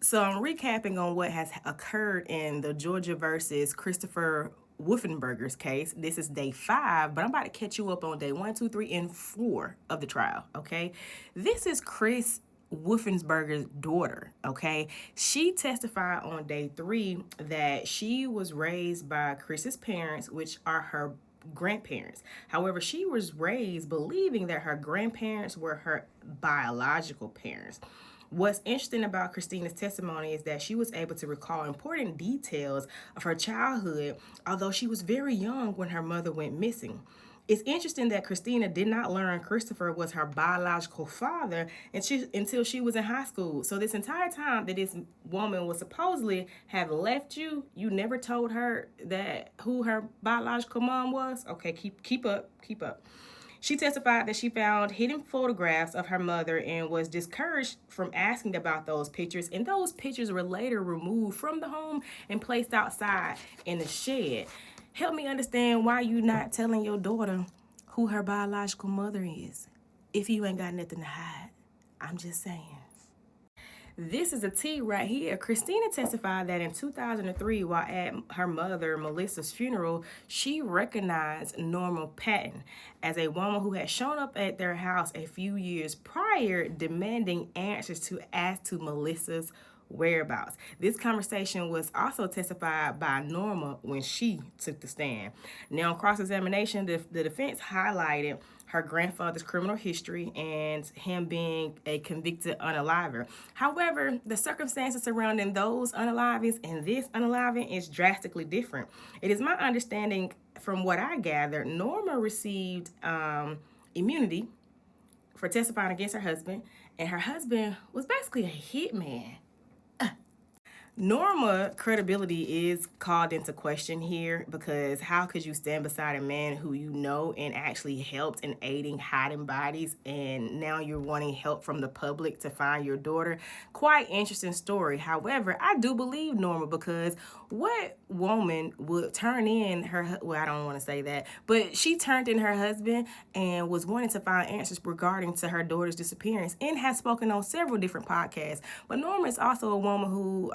So I'm recapping on what has occurred in the Georgia versus Christopher Wolfenbarger's case. This is day 5, but I'm about to catch you up on day 1, 2, 3, and 4 of the trial, okay? This is Chris Wolfensberger's daughter, okay? She testified on day 3 that she was raised by Chris's parents, which are her grandparents. However, she was raised believing that her grandparents were her biological parents. What's interesting about Christina's testimony is that she was able to recall important details of her childhood, although she was very young when her mother went missing. It's interesting that Christina did not learn Christopher was her biological father until she was in high school. So this entire time that this woman was supposedly have left you, you never told her that who her biological mom was. Okay, keep up. She testified that she found hidden photographs of her mother and was discouraged from asking about those pictures. And those pictures were later removed from the home and placed outside in the shed. Help me understand why you not telling your daughter who her biological mother is if you ain't got nothing to hide. I'm just saying. This is a T right here. Christina testified that in 2003, while at her mother Melissa's funeral, she recognized Norma Patton as a woman who had shown up at their house a few years prior, demanding answers as to Melissa's whereabouts. This conversation was also testified by Norma when she took the stand. Now, on cross-examination, the defense highlighted her grandfather's criminal history and him being a convicted unaliver. However, the circumstances surrounding those unalivings and this unaliving is drastically different. It is my understanding, from what I gathered, Norma received immunity for testifying against her husband, and her husband was basically a hitman. Norma credibility is called into question here, because how could you stand beside a man who you know and actually helped in aiding hiding bodies, and now you're wanting help from the public to find your daughter? Quite interesting story. However, I do believe Norma, because what woman would turn in her, well, I don't want to say that, but she turned in her husband and was wanting to find answers regarding to her daughter's disappearance, and has spoken on several different podcasts. But Norma is also a woman who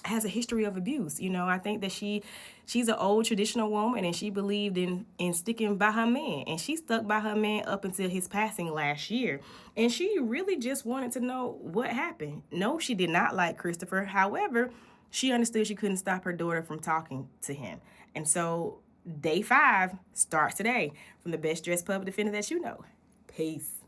has a history of abuse. You know, I think that she's an old traditional woman, and she believed in sticking by her man, and she stuck by her man up until his passing last year. And she really just wanted to know what happened. No, she did not like Christopher. However, she understood she couldn't stop her daughter from talking to him. And so day 5 starts today from the best dressed public defender that you know. Peace.